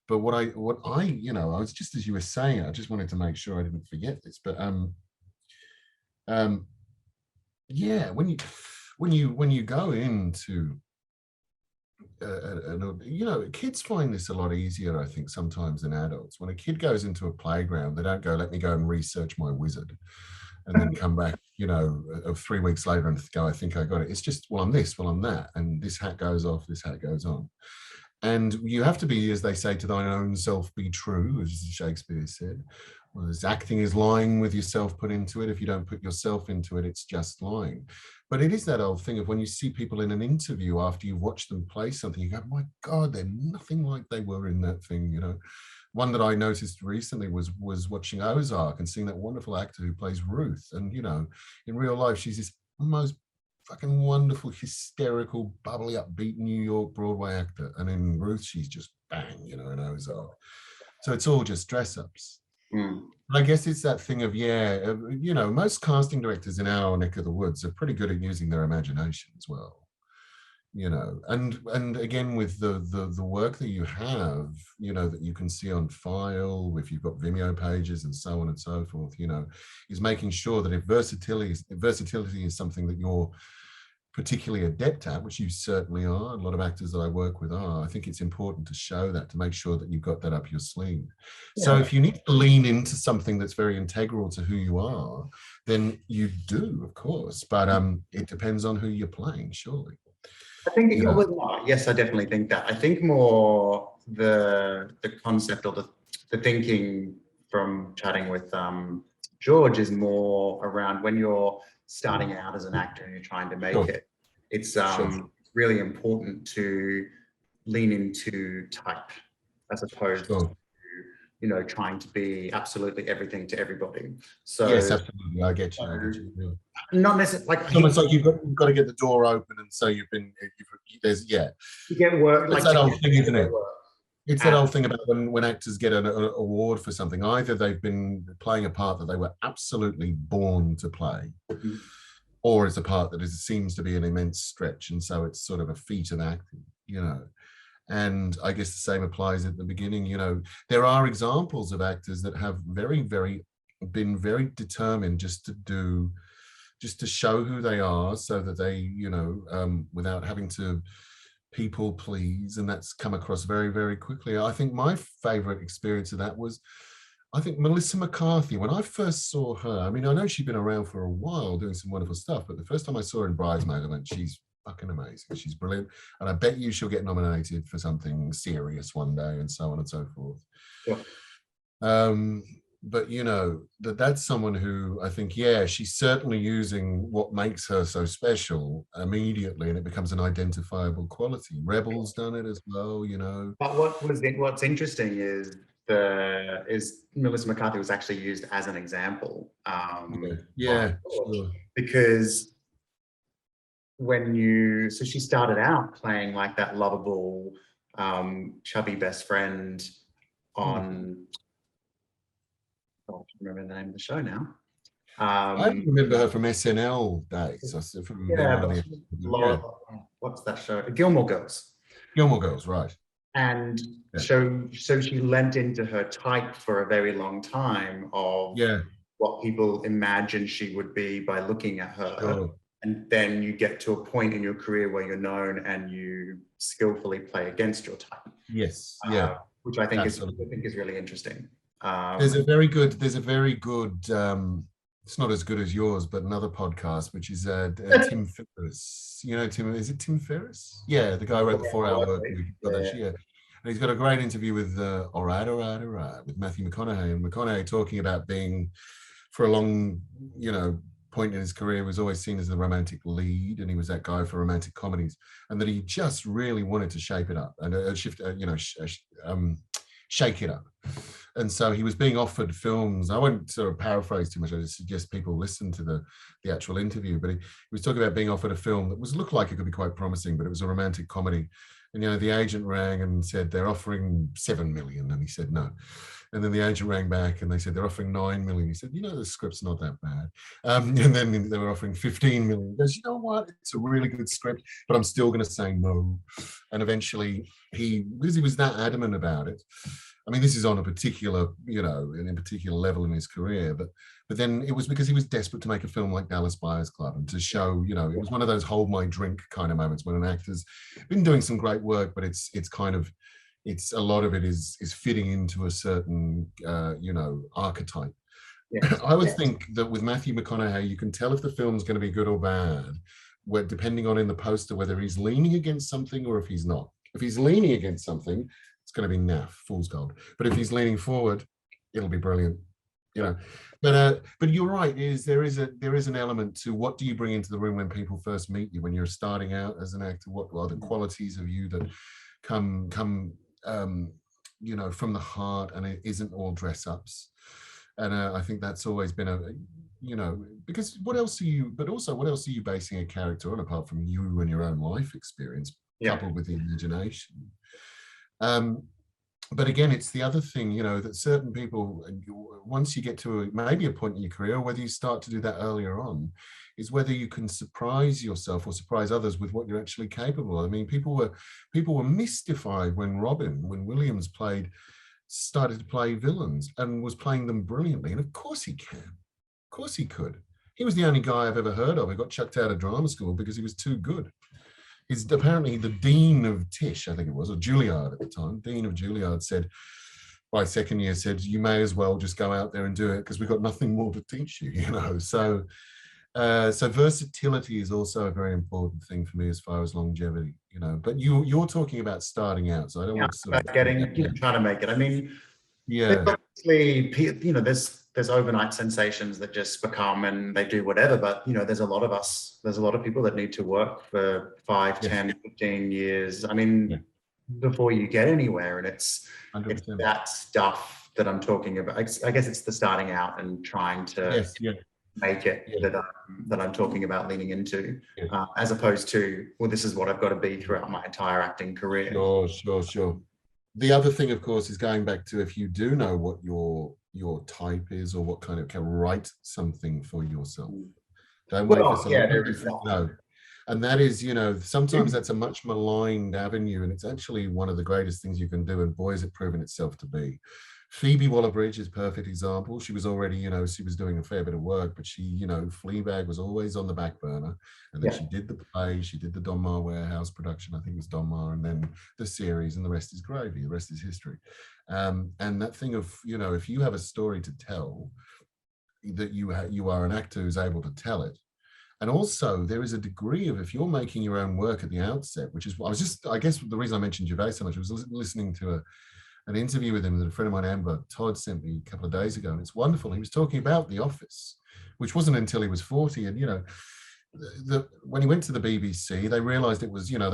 But what I, you know, I was just, as you were saying, I just wanted to make sure I didn't forget this, but yeah, when you go into you know, kids find this a lot easier, I think, sometimes than adults. When a kid goes into a playground, they don't go, let me go and research my wizard, and then come back, you know, 3 weeks later and go, I think I got it. It's just, well, I'm this, well, I'm that, and this hat goes off, this hat goes on. And you have to be, as they say, to thine own self be true, as Shakespeare said. Whereas acting is lying with yourself put into it. If you don't put yourself into it, it's just lying. But it is that old thing of when you see people in an interview after you've watched them play something, you go, my God, they're nothing like they were in that thing, you know. one that I noticed recently was watching Ozark and seeing that wonderful actor who plays Ruth. And, you know, in real life, she's this most fucking wonderful, hysterical, bubbly, upbeat New York Broadway actor. And in Ruth, she's just bang, you know, in Ozark. So it's all just dress ups. Mm. But I guess it's that thing of, you know, most casting directors in our neck of the woods are pretty good at using their imagination as well. You know, and again with the work that you have, you know, that you can see on file, if you've got Vimeo pages and so on and so forth, you know, is making sure that if versatility is something that you're particularly adept at, which you certainly are, a lot of actors that I work with are, I think it's important to show that, to make sure that you've got that up your sleeve. Yeah. So if you need to lean into something that's very integral to who you are, then you do, of course, but it depends on who you're playing, surely. I think, yes, I definitely think that. I think more the concept or the thinking from chatting with George is more around when you're starting out as an actor and you're trying to make it. It's really important to lean into type as opposed to, you know, trying to be absolutely everything to everybody. So yes, absolutely, I get you. Not necessarily like it's almost like you've got to get the door open, and so you get work. It's like that old thing, isn't it? It's that old thing about when actors get an award for something. Either they've been playing a part that they were absolutely born to play, or it's a part that seems to be an immense stretch, and so it's sort of a feat of acting, you know. And I guess the same applies at the beginning. You know, there are examples of actors that have been very determined just to show who they are, so that they, you know, without having to people please, and that's come across very, very quickly. I think my favorite experience of that was, I think, Melissa McCarthy. When I first saw her, I mean, I know she'd been around for a while doing some wonderful stuff, but the first time I saw her in Bridesmaid, I went, she's fucking amazing. She's brilliant. And I bet you she'll get nominated for something serious one day, and so on and so forth. Yeah. But, you know, that's someone who I think, yeah, she's certainly using what makes her so special immediately, and it becomes an identifiable quality. Rebel's done it as well, you know. But what's interesting is Melissa McCarthy was actually used as an example. Because so she started out playing like that lovable, chubby best friend on. I don't remember the name of the show now. I remember her from SNL days. What's that show? Gilmore Girls. Gilmore Girls, right. And so she lent into her type for a very long time of what people imagine she would be by looking at her. Sure. And then you get to a point in your career where you're known and you skillfully play against your type. Yes, which I think is really interesting. There's a very good it's not as good as yours, but another podcast, which is Tim Ferriss. You know Tim? Is it Tim Ferriss? Yeah, the guy who wrote the 4-Hour Work Week. Yeah. And he's got a great interview with All Right, with Matthew McConaughey, and McConaughey talking about being, for a long, you know, point in his career, was always seen as the romantic lead, and he was that guy for romantic comedies, and that he just really wanted to shape it up and shake it up. And so he was being offered films. I won't sort of paraphrase too much. I just suggest people listen to the actual interview. But he was talking about being offered a film that looked like it could be quite promising, but it was a romantic comedy. And, you know, the agent rang and said, they're offering 7 million. And he said, no. And then the agent rang back and they said, they're offering 9 million. He said, you know, the script's not that bad. And then they were offering 15 million. He goes, you know what? It's a really good script, but I'm still going to say no. And eventually because he was that adamant about it, I mean, this is on a particular, you know, in a particular level in his career, but then it was because he was desperate to make a film like Dallas Buyers Club, and to show, you know, it was one of those hold my drink kind of moments when an actor's been doing some great work, but it's a lot of it is fitting into a certain, you know, archetype. Yes. I would think that with Matthew McConaughey, you can tell if the film's going to be good or bad, where depending on in the poster whether he's leaning against something or if he's not. If he's leaning against something, it's going to be naff, fool's gold. But if he's leaning forward, it'll be brilliant, you know. But you're right. There is an element to what do you bring into the room when people first meet you, when you're starting out as an actor. What are the qualities of you that come you know, from the heart, and it isn't all dress ups. And I think that's always been a, you know, because what else are you, but also what else are you basing a character on apart from you and your own life experience, Yeah. coupled with the imagination? But again, it's the other thing, you know, that certain people, once you get to maybe a point in your career, whether you start to do that earlier on, is whether you can surprise yourself or surprise others with what you're actually capable of. I mean, people were mystified when when Williams started to play villains and was playing them brilliantly. And of course he can. Of course he could. He was the only guy I've ever heard of who got chucked out of drama school because he was too good. He's apparently the dean of Tisch, I think it was, or Juilliard at the time. Dean of Juilliard said, by second year, said, you may as well just go out there and do it because we've got nothing more to teach you, you know. So versatility is also a very important thing for me as far as longevity, you know. But you're talking about starting out, so I don't want to sort of getting, you know, trying to make it. I mean, yeah, obviously, you know, there's overnight sensations that just become and they do whatever, but you know, there's a lot of people that need to work for 5, yes. 10, 15 years. I mean, before you get anywhere, and it's 100%. that stuff that I'm talking about. I guess it's the starting out and trying to make it that I'm talking about leaning into, as opposed to, well, this is what I've got to be throughout my entire acting career. Sure. The other thing, of course, is going back to, if you do know what your type is or what kind of, can write something for yourself. Don't wait for someone to know. And that is, you know, sometimes that's a much maligned avenue, and it's actually one of the greatest things you can do. And boy, has it proven itself to be. Phoebe Waller-Bridge is a perfect example. She was already, you know, she was doing a fair bit of work, but she, you know, Fleabag was always on the back burner. And then she did the play, she did the Donmar Warehouse production, I think it was Donmar, and then the series, and the rest is gravy, the rest is history. And that thing of, you know, if you have a story to tell, that you are an actor who's able to tell it. And also there is a degree of, if you're making your own work at the outset, which is, I guess the reason I mentioned Gervais so much, I was listening to an interview with him that a friend of mine, Amber Todd, sent me a couple of days ago, and it's wonderful. He was talking about The Office, which wasn't until he was 40. And, you know, when he went to the BBC, they realized it was, you know,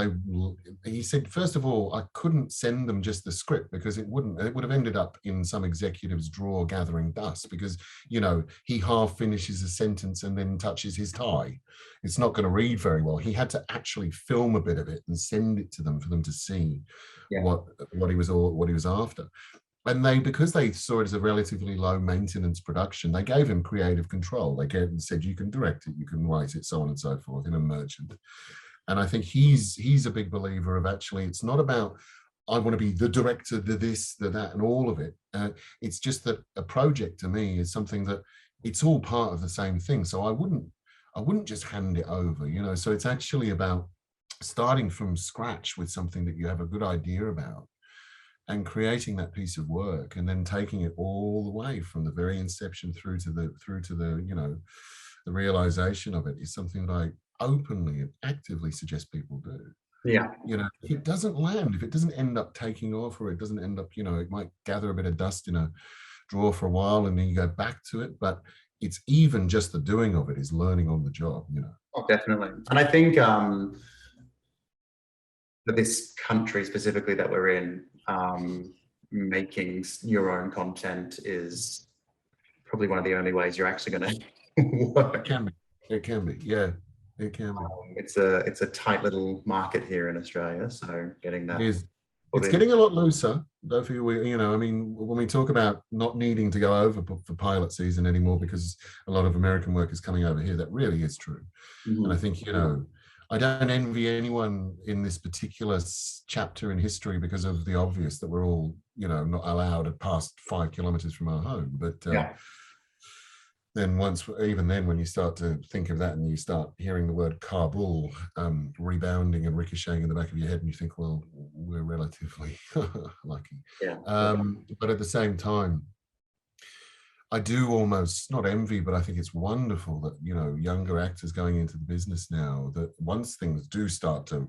he said, first of all, I couldn't send them just the script because it would have ended up in some executive's drawer gathering dust, because, you know, he half finishes a sentence and then touches his tie. It's not going to read very well. He had to actually film a bit of it and send it to them for them to see what he was after. And because they saw it as a relatively low maintenance production, they gave him creative control. They said, you can direct it, you can write it, so on and so forth, in a merchant. And I think he's a big believer of, actually, it's not about, I want to be the director, the this, the that, and all of it. It's just that a project to me is something that it's all part of the same thing. So I wouldn't just hand it over, you know. So it's actually about starting from scratch with something that you have a good idea about, and creating that piece of work, and then taking it all the way from the very inception through to the you know, the realization of it, is something that I openly and actively suggest people do. Yeah. You know, if it doesn't land, if it doesn't end up taking off, or it doesn't end up, you know, it might gather a bit of dust in a drawer for a while and then you go back to it, but it's even just the doing of it is learning on the job, you know. Oh, definitely. And I think for this country specifically that we're in, making your own content is probably one of the only ways you're actually going to work. It can be, yeah, it can be. It's a tight little market here in Australia, so getting that. It's getting a lot looser, though. You know, I mean, when we talk about not needing to go over for pilot season anymore because a lot of American work is coming over here, that really is true. And I think, you know, I don't envy anyone in this particular chapter in history because of the obvious, that we're all, you know, not allowed past 5 kilometers from our home. But then even then, when you start to think of that and you start hearing the word Kabul rebounding and ricocheting in the back of your head, and you think, well, we're relatively lucky. But at the same time, I do almost not envy, but I think it's wonderful that, you know, younger actors going into the business now, that once things do start to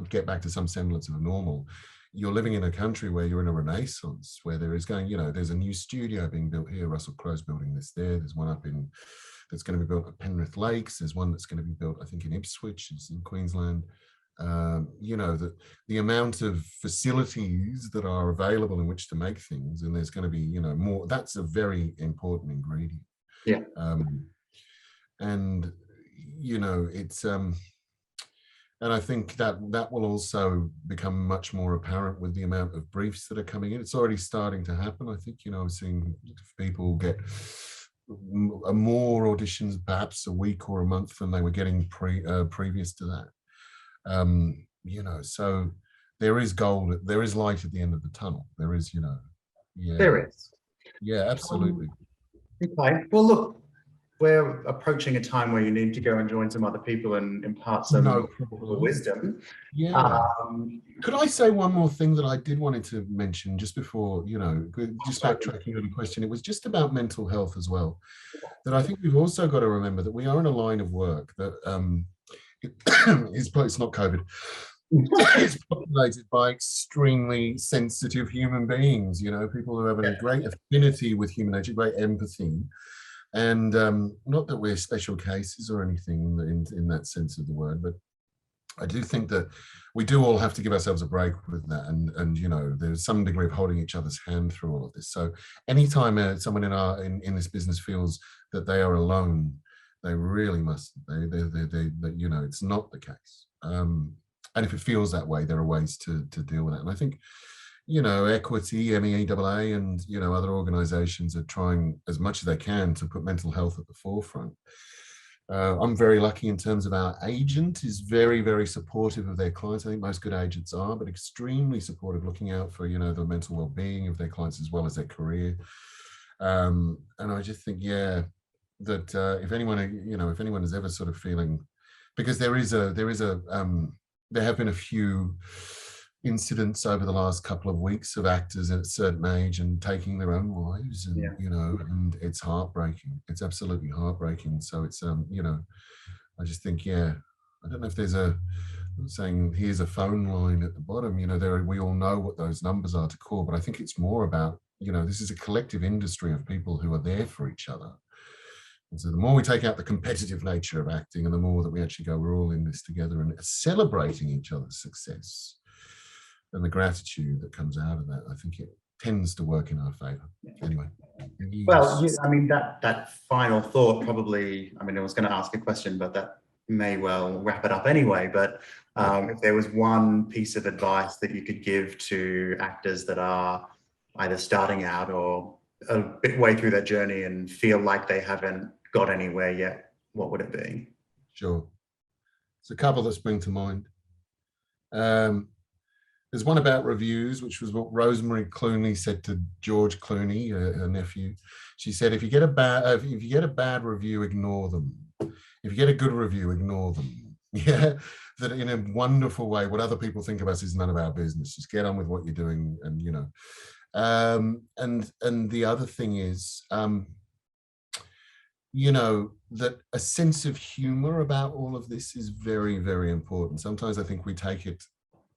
get back to some semblance of normal, you're living in a country where you're in a renaissance, where there is going, you know, there's a new studio being built here. Russell Crowe's building this there. There's one that's going to be built at Penrith Lakes. There's one that's going to be built, I think, in Ipswich, it's in Queensland. You know, the amount of facilities that are available in which to make things, and there's going to be, you know, more. That's a very important ingredient. Yeah. And you know, it's and I think that that will also become much more apparent with the amount of briefs that are coming in. It's already starting to happen. I think, you know, I'm seeing people get more auditions perhaps a week or a month than they were getting previous to that. You know, so there is gold, there is light at the end of the tunnel. There is, you know, yeah. There is. Yeah, absolutely. Okay. Well, look, we're approaching a time where you need to go and join some other people and impart some No problem. wisdom. Yeah. Could I say one more thing that I did wanted to mention just before, you know, just backtracking on the question? It was just about mental health as well. That I think we've also got to remember that we are in a line of work that it's not COVID. It's populated by extremely sensitive human beings, you know, people who have a great affinity with human nature, great empathy. And not that we're special cases or anything in that sense of the word, but I do think that we do all have to give ourselves a break with that, and you know, there's some degree of holding each other's hand through all of this. So anytime someone in this business feels that they are alone, they really must. They you know, it's not the case. And if it feels that way, there are ways to deal with it. And I think, you know, Equity, MEAAA, and, you know, other organizations are trying as much as they can to put mental health at the forefront. I'm very lucky in terms of our agent is very, very supportive of their clients. I think most good agents are, but extremely supportive, looking out for, you know, the mental well-being of their clients as well as their career. And I just think, yeah, that if anyone, you know, if anyone is ever sort of feeling, because there have been a few incidents over the last couple of weeks of actors at a certain age and taking their own lives, and you know, and it's heartbreaking. It's absolutely heartbreaking. So it's you know, I just think, yeah, I don't know if there's a, I'm saying here's a phone line at the bottom, you know, there we all know what those numbers are to call, but I think it's more about, you know, this is a collective industry of people who are there for each other. And so the more we take out the competitive nature of acting, and the more that we actually go, we're all in this together and celebrating each other's success and the gratitude that comes out of that, I think it tends to work in our favor. Anyway. Well, I mean, that final thought probably, I mean, I was going to ask a question, but that may well wrap it up anyway. But if there was one piece of advice that you could give to actors that are either starting out or a bit way through their journey and feel like they haven't got anywhere yet, what would it be? Sure. It's a couple that spring to mind. There's one about reviews, which was what Rosemary Clooney said to George Clooney, her nephew. She said, if you get a bad review, ignore them. If you get a good review, ignore them. Yeah, that in a wonderful way, what other people think of us is none of our business. Just get on with what you're doing, and you know. And the other thing is, you know, that a sense of humor about all of this is very, very important. Sometimes I think we take it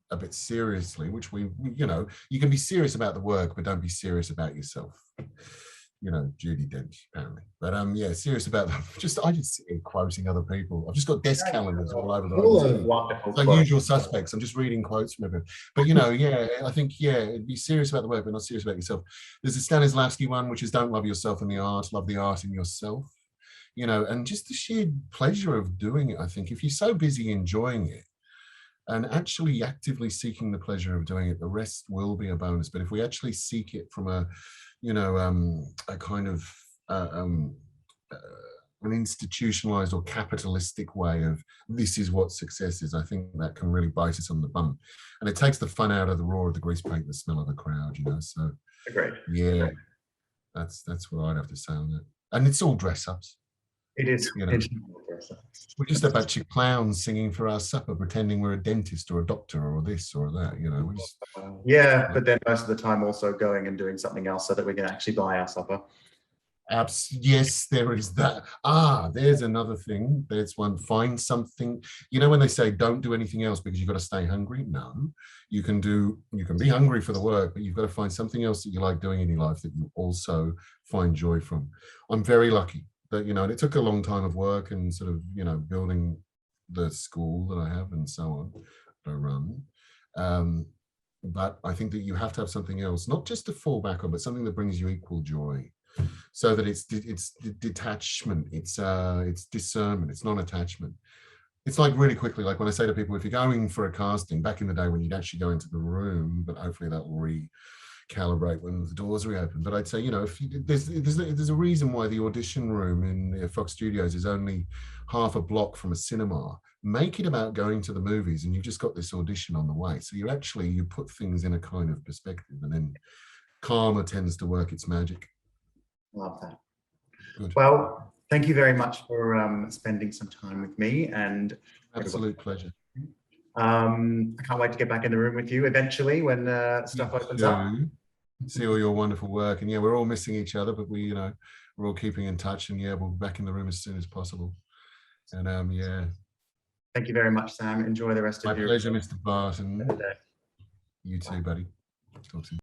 a bit seriously, which we, you know, you can be serious about the work, but don't be serious about yourself. You know, Judi Dench, apparently. But yeah, serious about them. I just sit here quoting other people. I've just got desk calendars all over the place. Like usual suspects. I'm just reading quotes from everyone. But you know, yeah, I think, yeah, be serious about the work, but not serious about yourself. There's a Stanislavski one, which is don't love yourself in the art, love the art in yourself. You know, and just the sheer pleasure of doing it, I think, if you're so busy enjoying it, and actually actively seeking the pleasure of doing it, the rest will be a bonus. But if we actually seek it from a, you know, a kind of an institutionalized or capitalistic way of this is what success is, I think that can really bite us on the bum, and it takes the fun out of the roar of the grease paint, the smell of the crowd, you know. So Agreed. Yeah, that's what I'd have to say on that. And it's all dress ups. It is. You know, we're just a bunch of clowns singing for our supper, pretending we're a dentist or a doctor or this or that, you know. Yeah, but then most of the time also going and doing something else so that we can actually buy our supper. Yes, there is that. There's another thing. There's one. Find something. You know, when they say don't do anything else because you've got to stay hungry. No, you can be hungry for the work, but you've got to find something else that you like doing in your life that you also find joy from. I'm very lucky. But, you know, and it took a long time of work and sort of, you know, building the school that I have and so I run. But I think that you have to have something else, not just to fall back on, but something that brings you equal joy. So that it's detachment, it's discernment, it's non-attachment. It's like really quickly, like when I say to people, if you're going for a casting, back in the day when you'd actually go into the room, but hopefully that will recalibrate when the doors reopen. But I'd say, you know, if you, there's a reason why the audition room in Fox Studios is only half a block from a cinema. Make it about going to the movies, and you've just got this audition on the way. So you put things in a kind of perspective, and then karma tends to work its magic. Love that. Good. Well, thank you very much for spending some time with me, and Absolute pleasure. I can't wait to get back in the room with you eventually when stuff opens up. See all your wonderful work, and yeah, we're all missing each other, but we, you know, we're all keeping in touch, and yeah, we'll be back in the room as soon as possible. And yeah. Thank you very much, Sam. Enjoy the rest of My pleasure, Mr. Barton. day. You too, buddy. Talk to you.